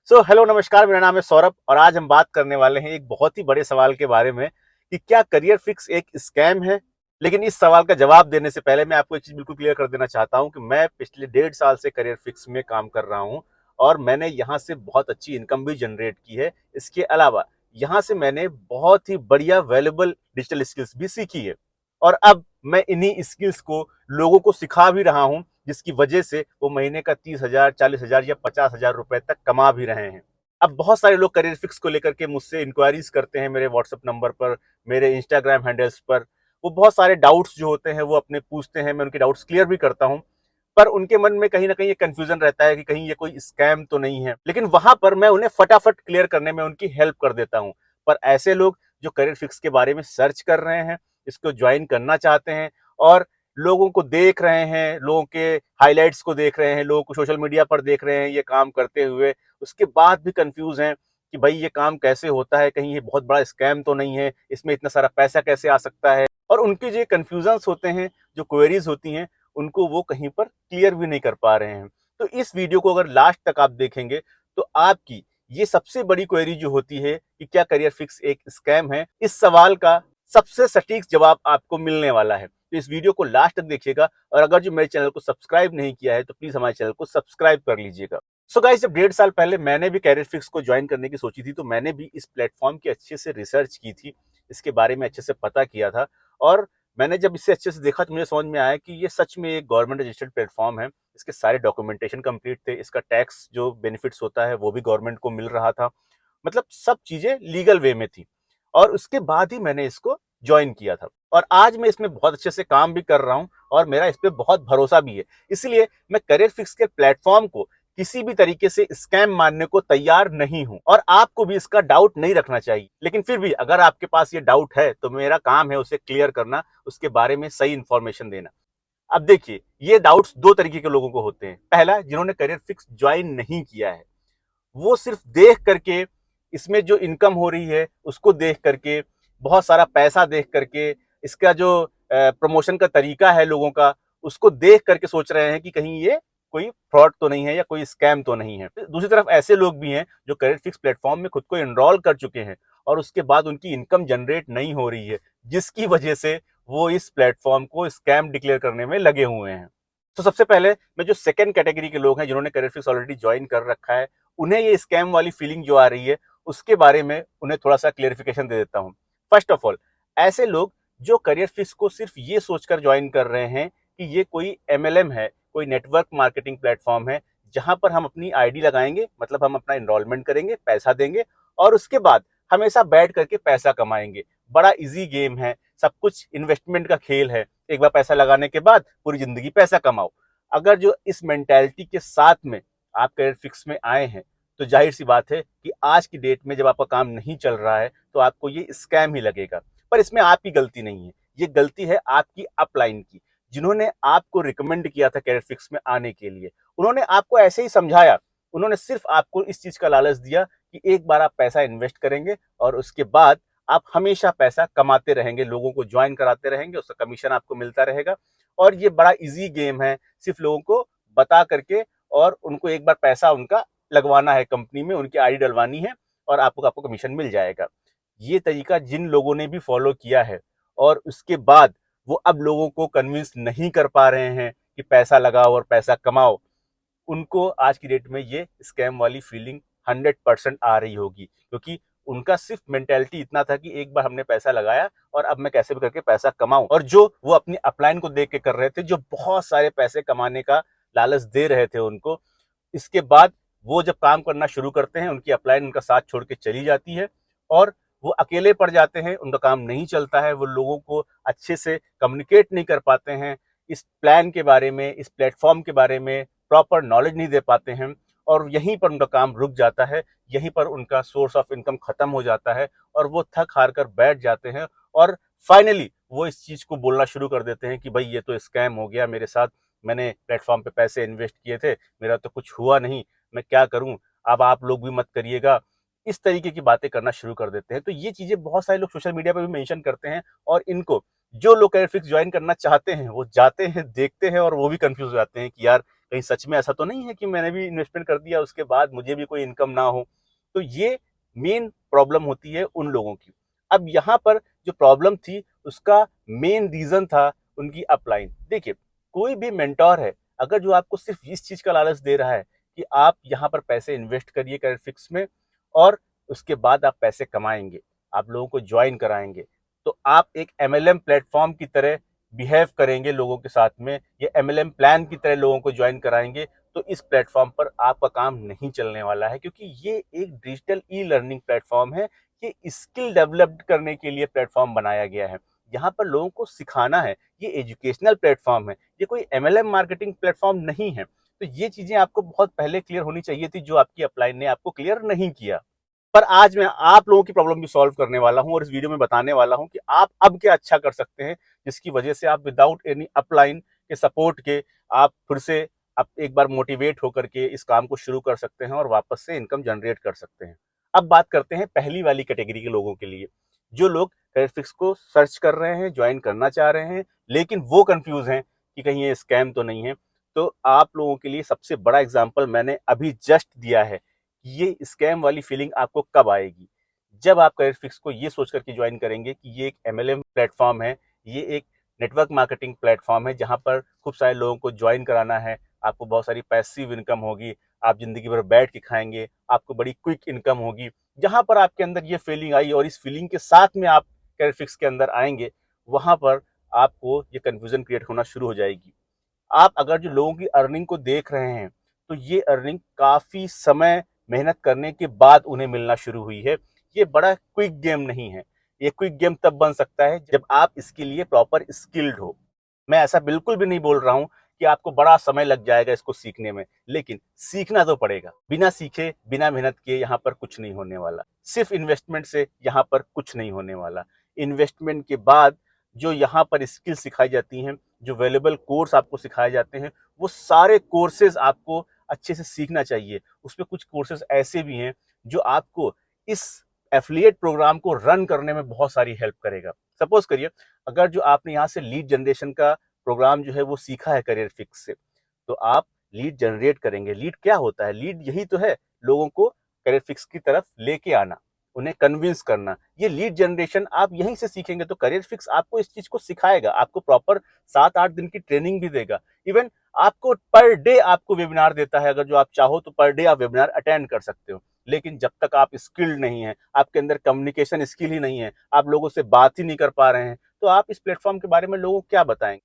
Hello नमस्कार, मेरा नाम है सौरभ और आज हम बात करने वाले हैं एक बहुत ही बड़े सवाल के बारे में कि क्या करियर फिक्स एक स्कैम है। लेकिन इस सवाल का जवाब देने से पहले मैं आपको एक चीज बिल्कुल क्लियर कर देना चाहता हूं कि मैं पिछले 1.5 साल से करियर फिक्स में काम कर रहा हूं और मैंने यहां से बहुत अच्छी इनकम भी जनरेट की है। इसके अलावा यहां से मैंने बहुत ही बढ़िया वैल्यूएबल डिजिटल स्किल्स भी सीखी है और अब मैं इन्हीं स्किल्स को लोगों को सिखा भी रहा हूं, जिसकी वजह से वो महीने का 30,000, 40,000 या 50,000 रुपए तक कमा भी रहे हैं। अब बहुत सारे लोग करियर फिक्स को लेकर के मुझसे इंक्वायरीज करते हैं मेरे व्हाट्सएप नंबर पर, मेरे इंस्टाग्राम हैंडल्स पर। वो बहुत सारे डाउट्स जो होते हैं वो अपने पूछते हैं, मैं उनके डाउट्स क्लियर भी करता हूँ। पर उनके मन में कहीं ना कहीं ये कंफ्यूजन रहता है कि कहीं ये कोई स्कैम तो नहीं है, लेकिन वहां पर मैं उन्हें फटाफट क्लियर करने में उनकी हेल्प कर देता हूं। पर ऐसे लोग जो करियर फिक्स के बारे में सर्च कर रहे हैं, इसको ज्वाइन करना चाहते हैं और लोगों को देख रहे हैं, लोगों के हाइलाइट्स को देख रहे हैं, लोगों को सोशल मीडिया पर देख रहे हैं ये काम करते हुए, उसके बाद भी कंफ्यूज हैं कि भाई ये काम कैसे होता है, कहीं ये बहुत बड़ा स्कैम तो नहीं है, इसमें इतना सारा पैसा कैसे आ सकता है। और उनके जो कंफ्यूजन्स होते हैं, जो क्वेरीज होती हैं, उनको वो कहीं पर क्लियर भी नहीं कर पा रहे हैं। तो इस वीडियो को अगर लास्ट तक आप देखेंगे तो आपकी ये सबसे बड़ी क्वेरी जो होती है कि क्या करियर फिक्स एक स्कैम है, इस सवाल का सबसे सटीक जवाब आपको मिलने वाला है। तो इस वीडियो को लास्ट तक देखिएगा और अगर जो मेरे चैनल को सब्सक्राइब नहीं किया है तो प्लीज हमारे चैनल को सब्सक्राइब कर लीजिएगा। सो गाइस, जब 1.5 साल पहले मैंने भी करियर फिक्स को ज्वाइन करने की सोची थी तो मैंने भी इस प्लेटफॉर्म की अच्छे से रिसर्च की थी, इसके बारे में अच्छे से पता किया था। और मैंने जब इसे अच्छे से देखा तो मुझे समझ में आया कि ये सच में एक गवर्नमेंट रजिस्टर्ड प्लेटफॉर्म है। इसके सारे डॉक्यूमेंटेशन कंप्लीट थे, इसका टैक्स जो बेनिफिट्स होता है वो भी गवर्नमेंट को मिल रहा था, मतलब सब चीजें लीगल वे में थी। और उसके बाद ही मैंने इसको ज्वाइन किया था और आज मैं इसमें बहुत अच्छे से काम भी कर रहा हूं और मेरा इस पर बहुत भरोसा भी है। इसलिए मैं करियर फिक्स के प्लेटफॉर्म को किसी भी तरीके से स्कैम मानने को तैयार नहीं हूं और आपको भी इसका डाउट नहीं रखना चाहिए। लेकिन फिर भी अगर आपके पास ये डाउट है तो मेरा काम है उसे क्लियर करना, उसके बारे में सही इंफॉर्मेशन देना। अब देखिए, ये डाउट्स दो तरीके के लोगों को होते हैं। पहला, जिन्होंने करियर फिक्स ज्वाइन नहीं किया है, वो सिर्फ देख करके, इसमें जो इनकम हो रही है उसको देख करके, बहुत सारा पैसा देख करके, इसका जो प्रमोशन का तरीका है लोगों का, उसको देख करके सोच रहे हैं कि कहीं ये कोई फ्रॉड तो नहीं है या कोई स्कैम तो नहीं है। दूसरी तरफ ऐसे लोग भी हैं जो करियर फिक्स प्लेटफॉर्म में खुद को एनरोल कर चुके हैं और उसके बाद उनकी इनकम जनरेट नहीं हो रही है, जिसकी वजह से वो इस प्लेटफॉर्म को स्कैम डिक्लेयर करने में लगे हुए हैं। तो सबसे पहले मैं जो सेकंड कैटेगरी के लोग हैं जिन्होंने करियर फिक्स ऑलरेडी ज्वाइन कर रखा है, उन्हें ये स्कैम वाली फीलिंग जो आ रही है उसके बारे में उन्हें थोड़ा सा क्लेरिफिकेशन दे देता हूँ। फर्स्ट ऑफ ऑल, ऐसे लोग जो करियर फिक्स को सिर्फ ये सोचकर ज्वाइन कर रहे हैं कि ये कोई एमएलएम है, कोई नेटवर्क मार्केटिंग प्लेटफॉर्म है, जहां पर हम अपनी आईडी लगाएंगे, मतलब हम अपना एनरोलमेंट करेंगे, पैसा देंगे और उसके बाद हमेशा बैठ करके पैसा कमाएंगे। बड़ा इजी गेम है, सब कुछ इन्वेस्टमेंट का खेल है, एक बार पैसा लगाने के बाद पूरी जिंदगी पैसा कमाओ। अगर जो इस मेंटेलिटी के साथ में आप करियर फिक्स में आए हैं तो जाहिर सी बात है कि आज की डेट में जब आपका काम नहीं चल रहा है तो आपको ये स्कैम ही लगेगा। पर इसमें आपकी गलती नहीं है, ये गलती है आपकी अपलाइन की, जिन्होंने आपको रिकमेंड किया था करियर फिक्स में आने के लिए। उन्होंने आपको ऐसे ही समझाया, उन्होंने सिर्फ आपको इस चीज का लालच दिया कि एक बार आप पैसा इन्वेस्ट करेंगे और उसके बाद आप हमेशा पैसा कमाते रहेंगे, लोगों को ज्वाइन कराते रहेंगे, उसका कमीशन आपको मिलता रहेगा। और ये बड़ा इजी गेम है, सिर्फ लोगों को बता करके और उनको एक बार पैसा उनका लगवाना है कंपनी में, उनकी आईडी डलवानी है और आपको कमीशन मिल जाएगा। ये तरीका जिन लोगों ने भी फॉलो किया है और उसके बाद वो अब लोगों को कन्विंस नहीं कर पा रहे हैं कि पैसा लगाओ और पैसा कमाओ, उनको आज की डेट में ये स्कैम वाली फीलिंग 100% आ रही होगी, क्योंकि उनका सिर्फ मेंटेलिटी इतना था कि एक बार हमने पैसा लगाया और अब मैं कैसे भी करके पैसा कमाऊं। और जो वो अपनी अपलाइन को देख के कर रहे थे, जो बहुत सारे पैसे कमाने का लालच दे रहे थे उनको, इसके बाद वो जब काम करना शुरू करते हैं, उनकी अपलाइन उनका साथ छोड़ के चली जाती है और वो अकेले पड़ जाते हैं, उनका काम नहीं चलता है, वो लोगों को अच्छे से कम्युनिकेट नहीं कर पाते हैं, इस प्लान के बारे में, इस प्लेटफॉर्म के बारे में प्रॉपर नॉलेज नहीं दे पाते हैं और यहीं पर उनका काम रुक जाता है, यहीं पर उनका सोर्स ऑफ इनकम खत्म हो जाता है और वो थक हार कर बैठ जाते हैं और फाइनली वो इस चीज को बोलना शुरू कर देते हैं कि भाई ये तो स्कैम हो गया मेरे साथ, मैंने प्लेटफॉर्म पे पैसे इन्वेस्ट किए थे, मेरा तो कुछ हुआ नहीं, मैं क्या करूं, अब आप लोग भी मत करिएगा। इस तरीके की बातें करना शुरू कर देते हैं। तो ये चीजें बहुत सारे लोग सोशल मीडिया पर भी मेंशन करते हैं और इनको जो लोग करियर फिक्स ज्वाइन करना चाहते हैं वो जाते हैं, देखते हैं और वो भी कंफ्यूज हो जाते हैं कि यार कहीं सच में ऐसा तो नहीं है कि मैंने भी इन्वेस्टमेंट कर दिया उसके बाद मुझे भी कोई इनकम ना हो। तो ये मेन प्रॉब्लम होती है उन लोगों की। अब यहाँ पर जो प्रॉब्लम थी उसका मेन रीजन था उनकी अपलाइन। देखिए, कोई भी मेंटोर है अगर जो आपको सिर्फ इस चीज का लालच दे रहा है कि आप यहाँ पर पैसे इन्वेस्ट करिए करेंट फिक्स में और उसके बाद आप पैसे कमाएंगे, आप लोगों को ज्वाइन कराएंगे, तो आप एक एमएलएम प्लेटफॉर्म की तरह बिहेव करेंगे लोगों के साथ में, ये एमएलएम प्लान की तरह लोगों को ज्वाइन कराएंगे, तो इस प्लेटफॉर्म पर आपका काम नहीं चलने वाला है। क्योंकि ये एक डिजिटल ई लर्निंग प्लेटफॉर्म है, ये स्किल डेवलप करने के लिए प्लेटफॉर्म बनाया गया है। यहाँ पर लोगों को सिखाना है, ये एजुकेशनल प्लेटफॉर्म है, ये कोई एमएलएम मार्केटिंग प्लेटफॉर्म नहीं है। तो ये चीजें आपको बहुत पहले क्लियर होनी चाहिए थी, जो आपकी अपलाइन ने आपको क्लियर नहीं किया। पर आज मैं आप लोगों की प्रॉब्लम भी सॉल्व करने वाला हूं और इस वीडियो में बताने वाला हूं कि आप अब क्या अच्छा कर सकते हैं, जिसकी वजह से आप विदाउट एनी अपलाइन के सपोर्ट के आप फिर से आप एक बार मोटिवेट होकर के इस काम को शुरू कर सकते हैं और वापस से इनकम जनरेट कर सकते हैं। अब बात करते हैं पहली वाली कैटेगरी के लोगों के लिए, जो लोग करियर फिक्स को सर्च कर रहे हैं, ज्वाइन करना चाह रहे हैं, लेकिन वो कंफ्यूज हैं कि कहीं ये स्कैम तो नहीं है। तो आप लोगों के लिए सबसे बड़ा एग्जाम्पल मैंने अभी जस्ट दिया है। ये स्कैम वाली फीलिंग आपको कब आएगी? जब आप करियर फिक्स को ये सोच करके ज्वाइन करेंगे कि ये एक एमएलएम प्लेटफॉर्म है, ये एक नेटवर्क मार्केटिंग प्लेटफॉर्म है जहां पर खूब सारे लोगों को ज्वाइन कराना है, आपको बहुत सारी पैसिव इनकम होगी, आप जिंदगी भर बैठ के खाएंगे, आपको बड़ी क्विक इनकम होगी। जहां पर आपके अंदर ये फीलिंग आई और इस फीलिंग के साथ में आप करियर फिक्स के अंदर आएंगे, वहां पर आपको ये कंफ्यूजन क्रिएट होना शुरू हो जाएगी। आप अगर जो लोगों की अर्निंग को देख रहे हैं, तो ये अर्निंग काफी समय मेहनत करने के बाद उन्हें मिलना शुरू हुई है। ये बड़ा क्विक गेम नहीं है। ये क्विक गेम तब बन सकता है जब आप इसके लिए प्रॉपर स्किल्ड हो। मैं ऐसा बिल्कुल भी नहीं बोल रहा हूं कि आपको बड़ा समय लग जाएगा इसको सीखने में, लेकिन सीखना तो पड़ेगा। बिना सीखे, बिना मेहनत किए यहाँ पर कुछ नहीं होने वाला। सिर्फ इन्वेस्टमेंट से यहाँ पर कुछ नहीं होने वाला। इन्वेस्टमेंट के बाद जो यहाँ पर स्किल सिखाई जाती हैं, जो वैल्यूएबल कोर्स आपको सिखाए जाते हैं, वो सारे कोर्सेज आपको अच्छे से सीखना चाहिए। उसमें कुछ कोर्सेज ऐसे भी हैं जो आपको इस एफिलिएट प्रोग्राम को रन करने में बहुत सारी हेल्प करेगा। सपोज करिए, अगर जो आपने यहाँ से लीड जनरेशन का प्रोग्राम जो है वो सीखा है करियर फिक्स से, तो आप लीड जनरेट करेंगे। लीड क्या होता है? लीड यही तो है, लोगों को करियर फिक्स की तरफ लेके आना, उन्हें कन्विंस करना। ये लीड जनरेशन आप यहीं से सीखेंगे। तो करियर फिक्स आपको इस चीज को सिखाएगा, आपको प्रॉपर 7-8 दिन की ट्रेनिंग भी देगा। इवन आपको पर डे आपको वेबिनार देता है, अगर जो आप चाहो तो पर डे आप वेबिनार अटेंड कर सकते हो। लेकिन जब तक आप स्किल्ड नहीं है, आपके अंदर कम्युनिकेशन स्किल ही नहीं है, आप लोगों से बात ही नहीं कर पा रहे हैं, तो आप इस प्लेटफॉर्म के बारे में लोगों को क्या बताएंगे?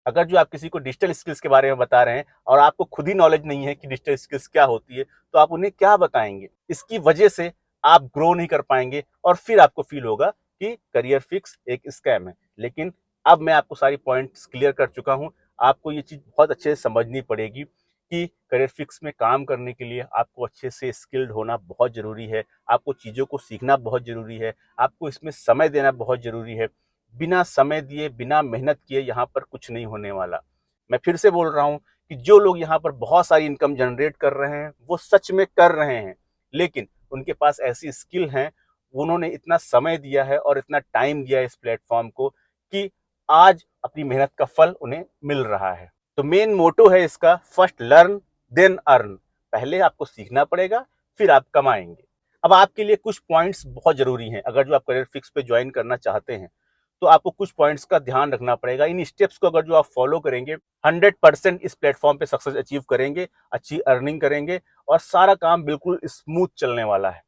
अगर जो आप किसी को डिजिटल स्किल्स के बारे में बता रहे हैं और आपको खुद ही नॉलेज नहीं है कि डिजिटल स्किल्स क्या होती है, तो आप उन्हें क्या बताएंगे? इसकी वजह से आप ग्रो नहीं कर पाएंगे और फिर आपको फील होगा कि करियर फिक्स एक स्कैम है। लेकिन अब मैं आपको सारी पॉइंट्स क्लियर कर चुका हूं। आपको ये चीज बहुत अच्छे से समझनी पड़ेगी कि करियर फिक्स में काम करने के लिए आपको अच्छे से स्किल्ड होना बहुत जरूरी है, आपको चीजों को सीखना बहुत जरूरी है, आपको इसमें समय देना बहुत जरूरी है। बिना समय दिए, बिना मेहनत किए यहाँ पर कुछ नहीं होने वाला। मैं फिर से बोल रहा हूँ कि जो लोग यहाँ पर बहुत सारी इनकम जनरेट कर रहे हैं, वो सच में कर रहे हैं, लेकिन उनके पास ऐसी स्किल हैं, उन्होंने इतना समय दिया है और इतना टाइम दिया है इस प्लेटफॉर्म को कि आज अपनी मेहनत का फल उन्हें मिल रहा है। तो मेन मोटो है इसका, फर्स्ट लर्न देन अर्न। पहले आपको सीखना पड़ेगा, फिर आप कमाएंगे। अब आपके लिए कुछ पॉइंट्स बहुत जरूरी हैं। अगर जो आप करियर फिक्स पे ज्वाइन करना चाहते हैं, तो आपको कुछ पॉइंट्स का ध्यान रखना पड़ेगा। इन स्टेप्स को अगर जो आप फॉलो करेंगे, 100% इस प्लेटफॉर्म पे सक्सेस अचीव करेंगे, अच्छी अर्निंग करेंगे और सारा काम बिल्कुल स्मूथ चलने वाला है।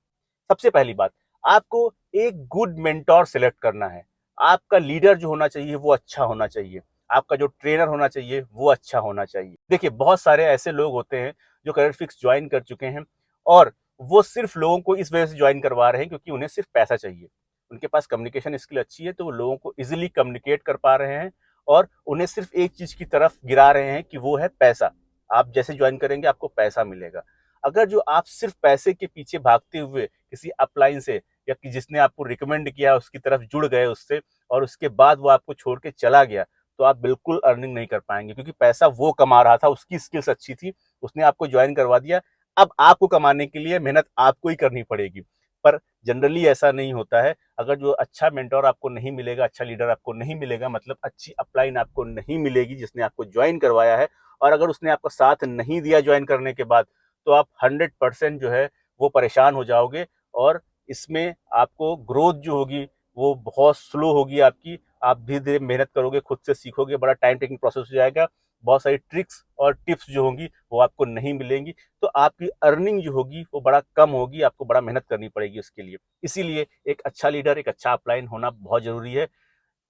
सबसे पहली बात, आपको एक गुड मेंटोर सेलेक्ट करना है। आपका लीडर जो होना चाहिए वो अच्छा होना चाहिए, आपका जो ट्रेनर होना चाहिए वो अच्छा होना चाहिए। देखिए, बहुत सारे ऐसे लोग होते हैं जो करियर फिक्स ज्वाइन कर चुके हैं और वो सिर्फ लोगों को इस वजह से ज्वाइन करवा रहे हैं क्योंकि उन्हें सिर्फ पैसा चाहिए। उनके पास कम्युनिकेशन स्किल अच्छी है, तो वो लोगों को इजिली कम्युनिकेट कर पा रहे हैं और उन्हें सिर्फ एक चीज की तरफ गिरा रहे हैं कि वो है पैसा। आप जैसे ज्वाइन करेंगे आपको पैसा मिलेगा। अगर जो आप सिर्फ पैसे के पीछे भागते हुए किसी अपलाइन से या कि जिसने आपको रिकमेंड किया उसकी तरफ जुड़ गए उससे, और उसके बाद वो आपको छोड़ के चला गया, तो आप बिल्कुल अर्निंग नहीं कर पाएंगे। क्योंकि पैसा वो कमा रहा था, उसकी स्किल्स अच्छी थी, उसने आपको ज्वाइन करवा दिया। अब आपको कमाने के लिए मेहनत आपको ही करनी पड़ेगी। पर जनरली ऐसा नहीं होता है। अगर जो अच्छा मेंटोर आपको नहीं मिलेगा, अच्छा लीडर आपको नहीं मिलेगा, मतलब अच्छी अपलाइन आपको नहीं मिलेगी जिसने आपको ज्वाइन करवाया है, और अगर उसने आपका साथ नहीं दिया ज्वाइन करने के बाद, तो आप 100% जो है वो परेशान हो जाओगे और इसमें आपको ग्रोथ जो होगी वो बहुत स्लो होगी आपकी। आप धीरे-धीरे मेहनत करोगे, खुद से सीखोगे, बड़ा टाइम टेकिंग प्रोसेस हो जाएगा। बहुत सारी ट्रिक्स और टिप्स जो होंगी वो आपको नहीं मिलेंगी, तो आपकी अर्निंग जो होगी वो बड़ा कम होगी, आपको बड़ा मेहनत करनी पड़ेगी उसके लिए। इसीलिए एक अच्छा लीडर, एक अच्छा अपलाइन होना बहुत ज़रूरी है।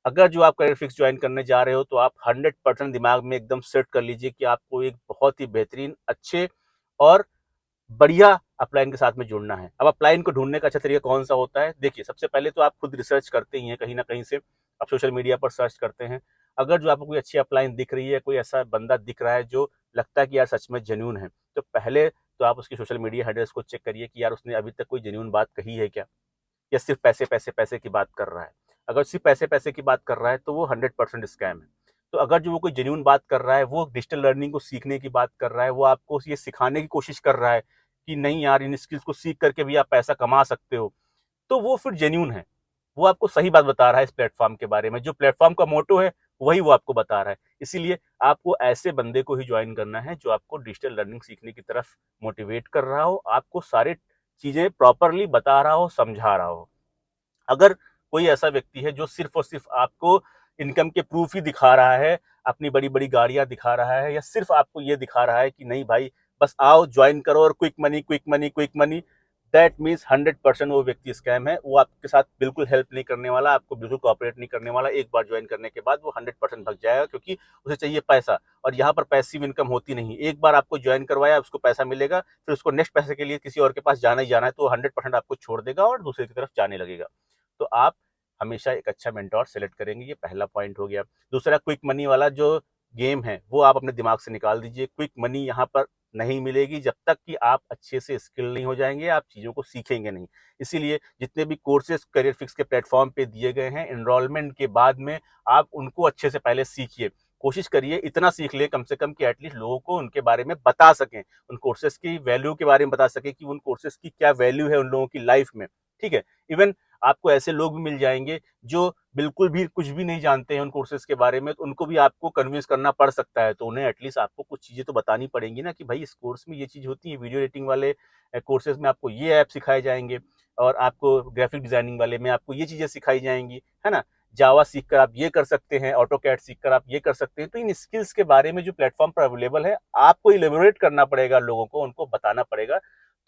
अगर जो आप करियर फिक्स ज्वाइन करने जा रहे हो तो आप 100% दिमाग में एकदम सेट कर लीजिए कि आपको एक बहुत ही बेहतरीन, अच्छे और बढ़िया अपलाइन के साथ में जुड़ना है। अब अपलाइन को ढूंढने का अच्छा तरीका कौन सा होता है? देखिए, सबसे पहले तो आप खुद रिसर्च करते ही हैं कहीं ना कहीं से, आप सोशल मीडिया पर सर्च करते हैं। अगर जो आपको कोई अच्छी अपलाइन दिख रही है, कोई ऐसा बंदा दिख रहा है जो लगता है कि यार सच में जेन्यून है, तो पहले तो आप उसकी सोशल मीडिया हैंडल्स को चेक करिए कि यार उसने अभी तक कोई जेन्यून बात कही है क्या, या सिर्फ पैसे पैसे पैसे की बात कर रहा है। अगर सिर्फ पैसे पैसे की बात कर रहा है तो वो 100% स्कैम है। तो अगर जो वो कोई जेन्यून बात कर रहा है, वो डिजिटल लर्निंग को सीखने की बात कर रहा है, वो आपको ये सिखाने की कोशिश कर रहा है कि नहीं यार, इन स्किल्स को सीख करके भी आप पैसा कमा सकते हो, तो वो फिर जेन्यून है। वो आपको सही बात बता रहा है इस प्लेटफॉर्म के बारे में, जो प्लेटफॉर्म का मोटो है वही वो आपको बता रहा है। इसीलिए आपको ऐसे बंदे को ही ज्वाइन करना है जो आपको डिजिटल लर्निंग सीखने की तरफ मोटिवेट कर रहा हो, आपको सारे चीजें प्रॉपरली बता रहा हो, समझा रहा हो। अगर कोई ऐसा व्यक्ति है जो सिर्फ और सिर्फ आपको इनकम के प्रूफ ही दिखा रहा है, अपनी बड़ी बड़ी गाड़ियां दिखा रहा है, या सिर्फ आपको ये दिखा रहा है कि नहीं भाई बस आओ ज्वाइन करो और quick money quick money quick money, that means 100% वो व्यक्ति स्कैम है। वो आपके साथ बिल्कुल हेल्प नहीं करने वाला, आपको बिल्कुल कॉपरेट नहीं करने वाला। एक बार ज्वाइन करने के बाद वो 100% भग जाएगा, क्योंकि उसे चाहिए पैसा, और यहाँ पर पैसिव इनकम होती नहीं। एक बार आपको ज्वाइन करवाया, उसको पैसा मिलेगा, फिर उसको नेक्स्ट पैसे के लिए किसी और के पास जाना ही जाना है, तो 100% आपको छोड़ देगा और दूसरे की तरफ जाने लगेगा। तो आप हमेशा एक अच्छा मेंटोर सेलेक्ट करेंगे, ये पहला पॉइंट हो गया। दूसरा, क्विक मनी वाला जो गेम है वो आप अपने दिमाग से निकाल दीजिए। क्विक मनी यहाँ पर नहीं मिलेगी जब तक कि आप अच्छे से स्किल नहीं हो जाएंगे, आप चीज़ों को सीखेंगे नहीं। इसीलिए जितने भी कोर्सेज करियर फिक्स के प्लेटफॉर्म पे दिए गए हैं, एनरोलमेंट के बाद में आप उनको अच्छे से पहले सीखिए। कोशिश करिए इतना सीख ले कम से कम कि एटलीस्ट लोगों को उनके बारे में बता सकें, उन कोर्सेज की वैल्यू के बारे में बता सकें कि उन कोर्सेज की क्या वैल्यू है उन लोगों की लाइफ में। ठीक है, इवन आपको ऐसे लोग भी मिल जाएंगे जो बिल्कुल भी कुछ भी नहीं जानते हैं उन कोर्सेज के बारे में, तो उनको भी आपको कन्विंस करना पड़ सकता है। तो उन्हें एटलीस्ट आपको कुछ चीज़ें तो बतानी पड़ेंगी ना कि भाई इस कोर्स में ये चीज़ होती है, वीडियो एडिटिंग वाले कोर्सेज में आपको ये ऐप सिखाए जाएंगे, और आपको ग्राफिक डिजाइनिंग वाले में आपको ये चीज़ें सिखाई जाएंगी, है ना। जावा सीखकर आप ये कर सकते हैं, ऑटो कैड सीखकर आप ये कर सकते हैं। तो इन स्किल्स के बारे में जो प्लेटफॉर्म पर अवेलेबल है, आपको इलेबोरेट करना पड़ेगा, लोगों को उनको बताना पड़ेगा।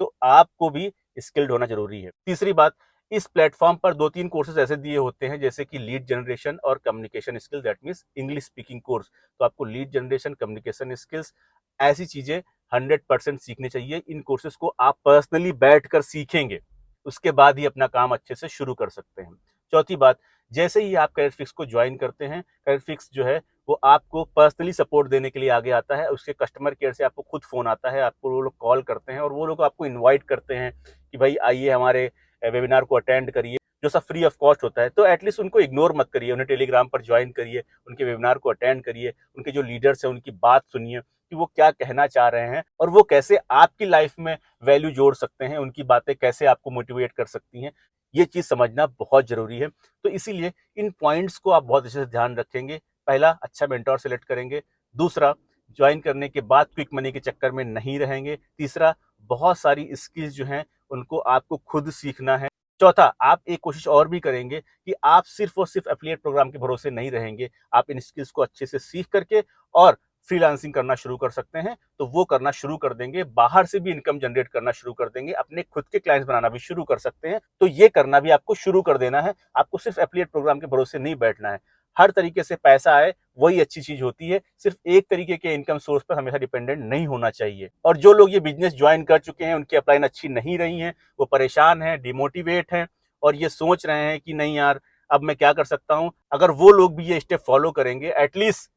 तो आपको भी स्किल्ड होना जरूरी है। तीसरी बात, इस प्लेटफॉर्म पर 2-3 कोर्सेज ऐसे दिए होते हैं जैसे कि लीड जनरेशन और communication skill, that means English speaking course. तो आपको लीड जनरेशन, कम्युनिकेशन स्किल्स, ऐसी चीजें 100% सीखनी चाहिए। इन कोर्सेज को आप पर्सनली बैठकर सीखेंगे, उसके बाद ही अपना काम अच्छे से शुरू कर सकते हैं। चौथी बात, जैसे ही आप करियर फिक्स को ज्वाइन करते हैं, करियर फिक्स जो है वो आपको पर्सनली सपोर्ट देने के लिए आगे आता है। उसके कस्टमर केयर से आपको खुद फोन आता है, आपको वो लोग कॉल करते हैं और वो लोग आपको इनवाइट करते हैं कि भाई आइए हमारे वेबिनार को अटेंड करिए, जो सब फ्री ऑफ कॉस्ट होता है। तो एटलीस्ट उनको इग्नोर मत करिए, उन्हें टेलीग्राम पर ज्वाइन करिए, उनके वेबिनार को अटेंड करिए, उनके जो लीडर्स हैं उनकी बात सुनिए कि वो क्या कहना चाह रहे हैं और वो कैसे आपकी लाइफ में वैल्यू जोड़ सकते हैं, उनकी बातें कैसे आपको मोटिवेट कर सकती हैं। ये चीज़ समझना बहुत ज़रूरी है। तो इसीलिए इन पॉइंट्स को आप बहुत अच्छे से ध्यान रखेंगे। पहला, अच्छा मेंटोर सेलेक्ट करेंगे। दूसरा, ज्वाइन करने के बाद क्विक मनी के चक्कर में नहीं रहेंगे। तीसरा, बहुत सारी स्किल्स जो हैं उनको आपको खुद सीखना है। चौथा, आप एक कोशिश और भी करेंगे कि आप सिर्फ और सिर्फ एफिलिएट प्रोग्राम के भरोसे नहीं रहेंगे। आप इन स्किल्स को अच्छे से सीख करके और फ्रीलांसिंग करना शुरू कर सकते हैं, तो वो करना शुरू कर देंगे। बाहर से भी इनकम जनरेट करना शुरू कर देंगे, अपने खुद के क्लाइंट्स बनाना भी शुरू कर सकते हैं। तो ये करना भी आपको शुरू कर देना है। आपको सिर्फ एफिलिएट प्रोग्राम के भरोसे नहीं बैठना है। हर तरीके से पैसा आए वही अच्छी चीज होती है। सिर्फ एक तरीके के इनकम सोर्स पर हमेशा डिपेंडेंट नहीं होना चाहिए। और जो लोग ये बिजनेस ज्वाइन कर चुके हैं, उनकी अपलाइन अच्छी नहीं रही है, वो परेशान हैं, डिमोटिवेट हैं और ये सोच रहे हैं कि नहीं यार अब मैं क्या कर सकता हूं, अगर वो लोग भी ये स्टेप फॉलो करेंगे, एटलीस्ट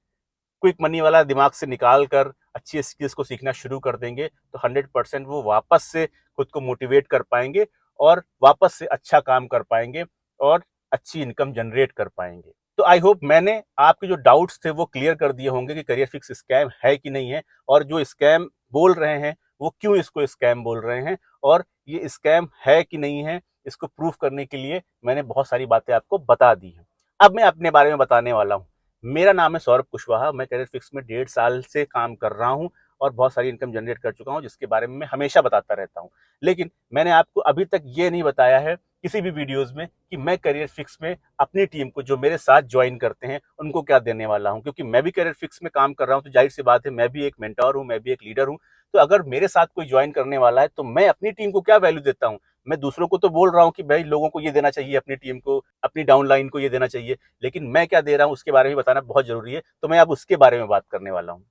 क्विक मनी वाला दिमाग से निकाल कर अच्छी स्किल्स को सीखना शुरू कर देंगे, तो 100% वो वापस से खुद को मोटिवेट कर पाएंगे और वापस से अच्छा काम कर पाएंगे और अच्छी इनकम जनरेट कर पाएंगे। तो आई होप मैंने आपके जो डाउट्स थे वो क्लियर कर दिए होंगे कि करियर फिक्स स्कैम है कि नहीं है, और जो स्कैम बोल रहे हैं वो क्यों इसको स्कैम बोल रहे हैं, और ये स्कैम है कि नहीं है इसको प्रूफ करने के लिए मैंने बहुत सारी बातें आपको बता दी हैं। अब मैं अपने बारे में बताने वाला हूँ। मेरा नाम है सौरभ कुशवाहा। मैं करियर फिक्स में 1.5 साल से काम कर रहा हूँ और बहुत सारी इनकम जनरेट कर चुका हूँ, जिसके बारे में मैं हमेशा बताता रहता हूँ। लेकिन मैंने आपको अभी तक ये नहीं बताया है किसी भी वीडियोज़ में कि मैं करियर फिक्स में अपनी टीम को, जो मेरे साथ जॉइन करते हैं, उनको क्या देने वाला हूँ। क्योंकि मैं भी करियर फिक्स में काम कर रहा हूँ, तो ज़ाहिर-सी बात है, मैं भी एक मेंटर हूँ, मैं भी एक लीडर हूँ। तो अगर मेरे साथ कोई जॉइन करने वाला है, तो मैं अपनी टीम को क्या वैल्यू देता हूँ? मैं दूसरों को तो बोल रहा हूँ कि भाई लोगों को ये देना चाहिए, अपनी टीम को, अपनी डाउनलाइन को ये देना चाहिए, लेकिन मैं क्या दे रहा हूँ उसके बारे में बताना बहुत ज़रूरी है। तो मैं अब उसके बारे में बात करने वाला हूँ।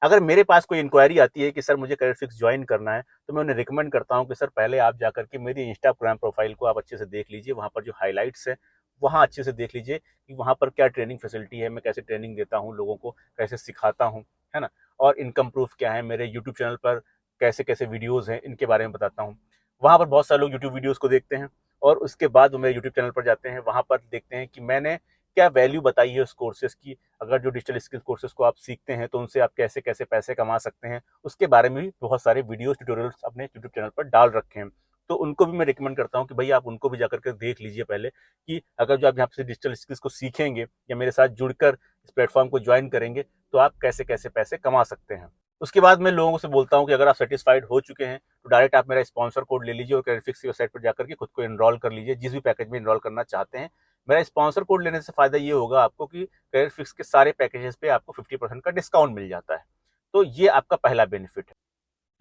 अगर मेरे पास कोई इंक्वायरी आती है कि सर मुझे करियर फिक्स ज्वाइन करना है, तो मैं उन्हें रिकमेंड करता हूँ कि सर पहले आप जाकर के मेरी इंस्टाग्राम प्रोफाइल को आप अच्छे से देख लीजिए। वहाँ पर जो हाइलाइट्स हैं, वहाँ अच्छे से देख लीजिए कि वहाँ पर क्या ट्रेनिंग फैसिलिटी है, मैं कैसे ट्रेनिंग देता हूँ लोगों को, कैसे सिखाता हूँ, है ना? और इनकम प्रूफ क्या है, मेरे यूट्यूब चैनल पर कैसे-कैसे वीडियोज़ हैं, इनके बारे में बताता हूँ। वहाँ पर बहुत सारे लोग यूट्यूब वीडियोज़ को देखते हैं और उसके बाद वो मेरे यूट्यूब चैनल पर जाते हैं, वहाँ पर देखते हैं कि मैंने क्या वैल्यू बताई है उस कोर्सेज़ की। अगर जो डिजिटल स्किल कोर्सेज़ को आप सीखते हैं, तो उनसे आप कैसे-कैसे पैसे कमा सकते हैं, उसके बारे में भी बहुत सारे वीडियोज़, ट्यूटोरियल्स अपने यूट्यूब चैनल पर डाल रखे हैं। तो उनको भी मैं रिकमेंड करता हूँ कि भई आप उनको भी जाकर के देख लीजिए पहले, कि अगर जो आप यहाँ से डिजिटल स्किल्स को सीखेंगे या मेरे साथ जुड़कर इस प्लेटफ़ॉर्म को जॉइन करेंगे, तो आप कैसे-कैसे पैसे कमा सकते हैं। उसके बाद मैं लोगों से बोलता हूँ कि अगर आप सैटिस्फाइड हो चुके हैं, तो डायरेक्ट आप मेरा स्पॉन्सर कोड ले लीजिए और करियरफिक्स की वेबसाइट पर जाकर के खुद को एनरोल कर लीजिए, जिस भी पैकेज में एनरोल करना चाहते हैं। मेरा स्पॉन्सर कोड लेने से फ़ायदा ये होगा आपको कि करियर फिक्स के सारे पैकेजेस पे आपको 50% का डिस्काउंट मिल जाता है। तो ये आपका पहला बेनिफिट है।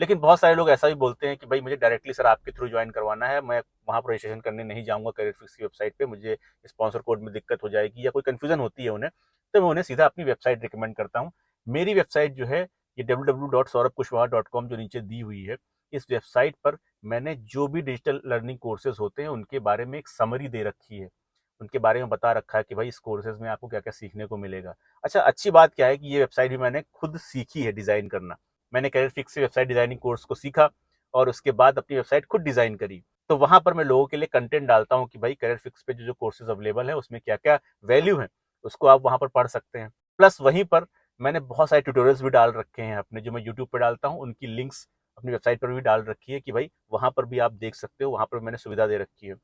लेकिन बहुत सारे लोग ऐसा भी बोलते हैं कि भाई मुझे डायरेक्टली सर आपके थ्रू ज्वाइन करवाना है, मैं वहाँ पर रजिस्ट्रेशन करने नहीं जाऊँगा करियर फिक्स की वेबसाइट पे, मुझे स्पॉन्सर कोड में दिक्कत हो जाएगी या कोई कन्फ्यूज़न होती है उन्हें, तो मैं उन्हें सीधा अपनी वेबसाइट रिकमेंड करता हूँ। मेरी वेबसाइट जो है, ये www.saurabkushwaha.com जो नीचे दी हुई है, इस वेबसाइट पर मैंने जो भी डिजिटल लर्निंग कोर्सेज़ होते हैं, उनके बारे में एक समरी दे रखी है। उनके बारे में बता रखा है कि भाई इस कोर्सेज़ में आपको क्या-क्या सीखने को मिलेगा। अच्छा, अच्छी बात क्या है कि ये वेबसाइट भी मैंने खुद सीखी है डिज़ाइन करना। मैंने करियर फिक्स से वेबसाइट डिज़ाइनिंग कोर्स को सीखा और उसके बाद अपनी वेबसाइट खुद डिज़ाइन करी। तो वहाँ पर मैं लोगों के लिए कंटेंट डालता हूँ कि भाई करियर फिक्स पे जो-जो कोर्सेज़ अवेलेबल है, उसमें क्या-क्या वैल्यू है, उसको आप वहाँ पर पढ़ सकते हैं। प्लस वहीं पर मैंने बहुत सारे ट्यूटोरियल्स भी डाल रखे हैं अपने, जो मैं यूट्यूब पे डालता हूँ, उनकी लिंक्स अपनी वेबसाइट पर भी डाल रखी है कि भाई वहाँ पर भी आप देख सकते हो, वहाँ पर मैंने सुविधा दे रखी है।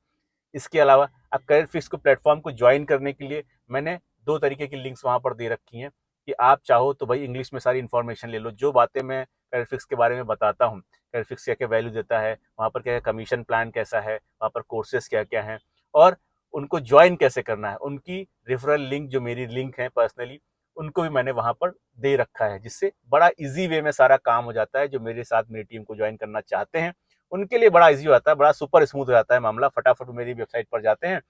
इसके अलावा अब करियर फिक्स को प्लेटफ़ॉर्म को जॉइन करने के लिए मैंने 2 तरीके की लिंक्स वहाँ पर दे रखी हैं कि आप चाहो तो भाई इंग्लिश में सारी इन्फॉर्मेशन ले लो। जो बातें मैं करियर फिक्स के बारे में बताता हूँ, करियर फिक्स क्या-क्या वैल्यू देता है, वहाँ पर क्या कमीशन प्लान कैसा है, वहाँ पर कोर्सेज़ क्या-क्या हैं और उनको जॉइन कैसे करना है। उनकी रेफरल लिंक, जो मेरी लिंक है पर्सनली, उनको भी मैंने वहाँ पर दे रखा है, जिससे बड़ा ईज़ी वे में सारा काम हो जाता है। जो मेरे साथ मेरी टीम को जॉइन करना चाहते हैं, उनके लिए बड़ा ईज़ी हो जाता है, बड़ा सुपर स्मूथ हो जाता है मामला। फटाफट मेरी वेबसाइट पर जाते हैं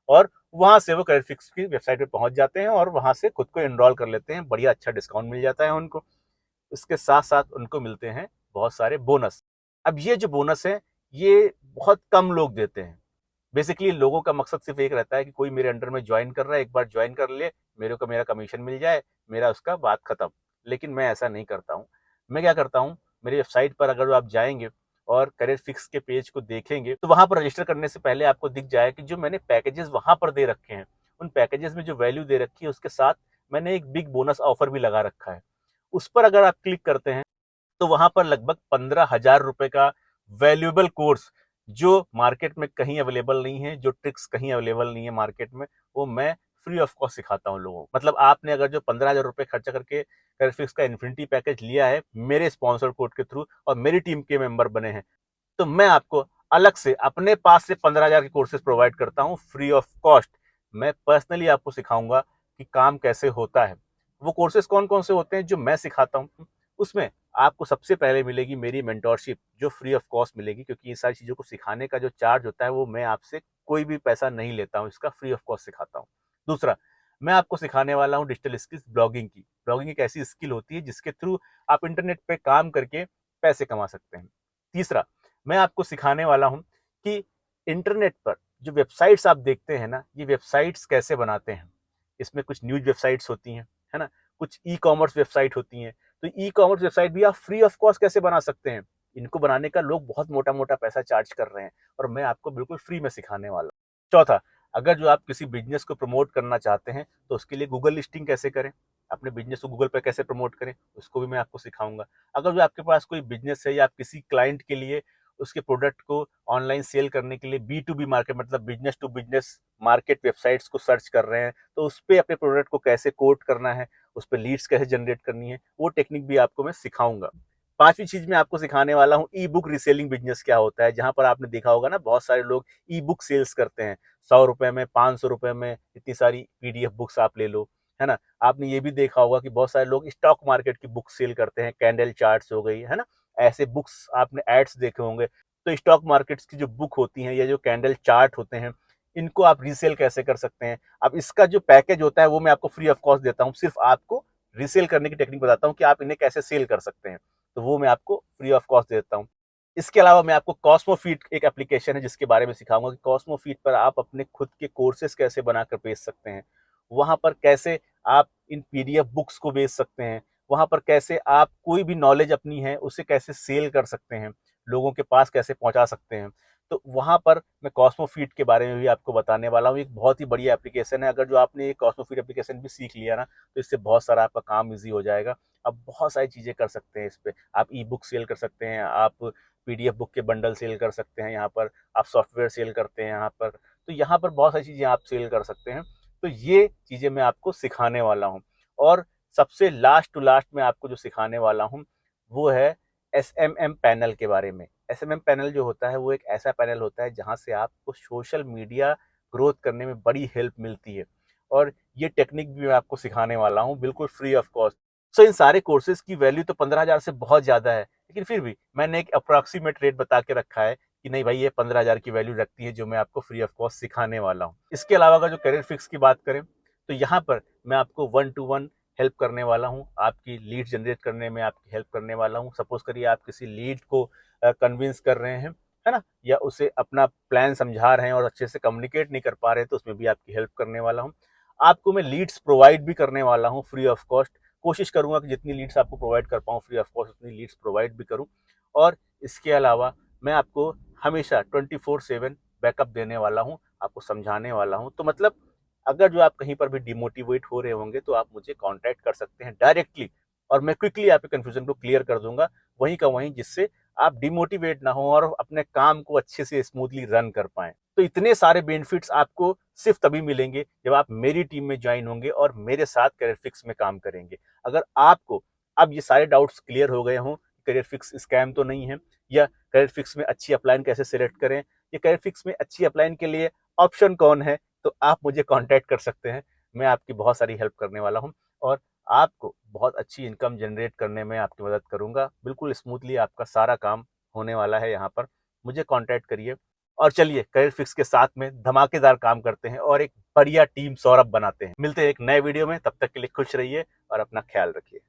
और वहाँ से वो करियर फिक्स की वेबसाइट पे पहुँच जाते हैं और वहाँ से खुद को एनरोल कर लेते हैं। बढ़िया अच्छा डिस्काउंट मिल जाता है उनको। इसके साथ-साथ उनको मिलते हैं बहुत सारे बोनस। अब ये जो बोनस हैं, ये बहुत कम लोग देते हैं। बेसिकली लोगों का मकसद सिर्फ़ एक रहता है कि कोई मेरे अंडर में जॉइन कर रहा है, एक बार जॉइन कर ले, मेरे को मेरा कमीशन मिल जाए, मेरा उसका बात खत्म। लेकिन मैं ऐसा नहीं करता हूँ। मैं क्या करता हूँ, मेरी वेबसाइट पर अगर आप जाएँगे और करियर फिक्स के पेज को देखेंगे, तो वहाँ पर रजिस्टर करने से पहले आपको दिख जाए कि जो मैंने पैकेजेज़ वहाँ पर दे रखे हैं, उन पैकेजेज़ में जो वैल्यू दे रखी है, उसके साथ मैंने एक बिग बोनस ऑफ़र भी लगा रखा है। उस पर अगर आप क्लिक करते हैं, तो वहाँ पर लगभग 15,000 रुपए का वैल्यूएबल कोर्स, जो मार्केट में कहीं अवेलेबल नहीं है, जो ट्रिक्स कहीं अवेलेबल नहीं है मार्केट में, वो मैं फ्री ऑफ कॉस्ट सिखाता हूँ लोगों को। मतलब आपने अगर जो 15,000 रुपए खर्चा करके करियरफिक्स का इन्फिनिटी पैकेज लिया है, मेरे स्पॉन्सर कोड के थ्रू और मेरी टीम के मेंबर बने हैं, तो मैं आपको अलग से अपने पास से 15,000 के कोर्सेज़ प्रोवाइड करता हूँ फ्री ऑफ कॉस्ट। मैं पर्सनली आपको सिखाऊँगा कि काम कैसे होता है। वो कोर्सेज़ कौन-कौन से होते हैं जो मैं सिखाता हूँ, उसमें आपको सबसे पहले मिलेगी मेरी मेंटरशिप, जो फ्री ऑफ कॉस्ट मिलेगी, क्योंकि ये सारी चीज़ों को सिखाने का जो चार्ज होता है, वो मैं आपसे कोई भी पैसा नहीं लेता हूँ, इसका फ्री ऑफ कॉस्ट सिखाता हूँ। दूसरा, मैं आपको सिखाने वाला हूँ डिजिटल स्किल्स ब्लॉगिंग की। ब्लॉगिंग एक ऐसी स्किल होती है जिसके थ्रू आप इंटरनेट पे काम करके पैसे कमा सकते हैं। तीसरा, मैं आपको सिखाने वाला हूँ कि इंटरनेट पर जो वेबसाइट्स आप देखते हैं ना, ये वेबसाइट्स कैसे बनाते हैं। इसमें कुछ न्यूज़ वेबसाइट्स होती हैं, है ना? कुछ ई-कॉमर्स वेबसाइट होती हैं। तो ई-कॉमर्स वेबसाइट भी आप फ्री ऑफ कॉस्ट कैसे बना सकते हैं। इनको बनाने का लोग बहुत मोटा-मोटा पैसा चार्ज कर रहे हैं और मैं आपको बिल्कुल फ्री में सिखाने वाला हूँ। चौथा, अगर जो आप किसी बिज़नेस को प्रमोट करना चाहते हैं, तो उसके लिए गूगल लिस्टिंग कैसे करें, अपने बिज़नेस को गूगल पे कैसे प्रमोट करें, उसको भी मैं आपको सिखाऊँगा। अगर जो आपके पास कोई बिज़नेस है या आप किसी क्लाइंट के लिए उसके प्रोडक्ट को ऑनलाइन सेल करने के लिए B2B मार्केट मतलब business to business market websites को सर्च कर रहे हैं, तो उस पर अपने प्रोडक्ट को कैसे कोट करना है, उस पर लीड्स कैसे जनरेट करनी है, वो टेक्निक भी आपको मैं सिखाऊंगा। पांचवी चीज मैं आपको सिखाने वाला हूँ ई बुक रीसेलिंग बिजनेस क्या होता है, जहां पर आपने देखा होगा ना बहुत सारे लोग ई बुक सेल्स करते हैं, 100 रुपए में, 500 रुपए में इतनी सारी PDF बुक्स आप ले लो, है ना। आपने ये भी देखा होगा कि बहुत सारे लोग स्टॉक मार्केट की बुक सेल करते हैं, कैंडल चार्ट्स हो गई, है ना, ऐसे बुक्स आपने एड्स देखे होंगे। तो स्टॉक मार्केट्स की जो बुक होती हैं या जो कैंडल चार्ट होते हैं, इनको आप रीसेल कैसे कर सकते हैं। अब इसका जो पैकेज होता है वो मैं आपको फ्री ऑफ कॉस्ट देता हूँ, सिर्फ आपको रीसेल करने की टेक्निक बताता हूँ कि आप इन्हें कैसे सेल कर सकते हैं, तो वो मैं आपको फ्री ऑफ कॉस्ट देता हूँ। इसके अलावा मैं आपको कॉस्मोफीट एक एप्लीकेशन है जिसके बारे में सिखाऊंगा कि कॉस्मोफीट पर आप अपने खुद के कोर्सेज कैसे बनाकर बेच सकते हैं, वहां पर कैसे आप इन PDF बुक्स को बेच सकते हैं, वहां पर कैसे आप कोई भी नॉलेज अपनी है उसे कैसे सेल कर सकते हैं, लोगों के पास कैसे पहुंचा सकते हैं। तो वहां पर मैं कॉस्मोफीट के बारे में भी आपको बताने वाला हूँ। एक बहुत ही बढ़िया एप्लीकेशन है, अगर जो आपने ये कॉस्मोफीट एप्लीकेशन भी सीख लिया ना, तो इससे बहुत सारा आपका काम ईजी हो जाएगा। आप बहुत सारी चीज़ें कर सकते हैं इस पर, आप ई बुक सेल कर सकते हैं, आप PDF बुक के बंडल सेल कर सकते हैं, यहाँ पर आप सॉफ्टवेयर सेल करते हैं यहाँ पर, तो यहाँ पर बहुत सारी चीज़ें आप सेल कर सकते हैं। तो ये चीज़ें मैं आपको सिखाने वाला हूँ। और सबसे लास्ट टू लास्ट में आपको जो सिखाने वाला हूँ वो है SMM पैनल के बारे में। SMM पैनल जो होता है वो एक ऐसा पैनल होता है जहाँ से आपको सोशल मीडिया ग्रोथ करने में बड़ी हेल्प मिलती है, और ये टेक्निक भी मैं आपको सिखाने वाला हूँ बिल्कुल फ्री ऑफ कॉस्ट। सो इन सारे कोर्सेज की वैल्यू तो 15,000 से बहुत ज़्यादा है, लेकिन फिर भी मैंने एक अप्रॉक्सीमेट रेट बता के रखा है कि नहीं भाई ये 15,000 की वैल्यू रखती है जो मैं आपको फ्री ऑफ कॉस्ट सिखाने वाला हूँ। इसके अलावा अगर जो करियर फिक्स की बात करें तो यहाँ पर मैं आपको 1-to-1 हेल्प करने वाला हूँ, आपकी लीड जनरेट करने में आपकी हेल्प करने वाला हूँ। सपोज करिए आप किसी लीड को कन्विंस कर रहे हैं, है ना, या उसे अपना प्लान समझा रहे हैं और अच्छे से कम्युनिकेट नहीं कर पा रहे हैं, तो उसमें भी आपकी हेल्प करने वाला हूँ। आपको मैं लीड्स प्रोवाइड भी करने वाला हूँ फ्री ऑफ कॉस्ट। कोशिश करूंगा कि जितनी लीड्स आपको प्रोवाइड कर पाऊँ फ्री ऑफ कॉस्ट उतनी लीड्स प्रोवाइड भी करूँ। और इसके अलावा मैं आपको हमेशा 24/7 बैकअप देने वाला हूँ, आपको समझाने वाला हूँ। तो मतलब अगर जो आप कहीं पर भी डिमोटिवेट हो रहे होंगे तो आप मुझे कांटेक्ट कर सकते हैं डायरेक्टली, और मैं क्विकली आपके कंफ्यूजन को क्लियर कर दूंगा वहीं का वहीं, जिससे आप डिमोटिवेट ना हो और अपने काम को अच्छे से स्मूथली रन कर पाएं। तो इतने सारे बेनिफिट्स आपको सिर्फ तभी मिलेंगे जब आप मेरी टीम में ज्वाइन होंगे और मेरे साथ करियर फिक्स में काम करेंगे। अगर आपको अब ये सारे डाउट्स क्लियर हो गए हों, करियर फिक्स स्कैम तो नहीं है, या करियर फिक्स में अच्छी अपलाइन कैसे सिलेक्ट करें, या करियर फिक्स में अच्छी अपलाइन के लिए ऑप्शन कौन है, तो आप मुझे कांटेक्ट कर सकते हैं। मैं आपकी बहुत सारी हेल्प करने वाला हूं और आपको बहुत अच्छी इनकम जनरेट करने में आपकी मदद करूंगा। बिल्कुल स्मूथली आपका सारा काम होने वाला है यहाँ पर। मुझे कांटेक्ट करिए और चलिए करियर फिक्स के साथ में धमाकेदार काम करते हैं और एक बढ़िया टीम सौरभ बनाते हैं। मिलते हैं एक नए वीडियो में, तब तक के लिए खुश रहिए और अपना ख्याल रखिए।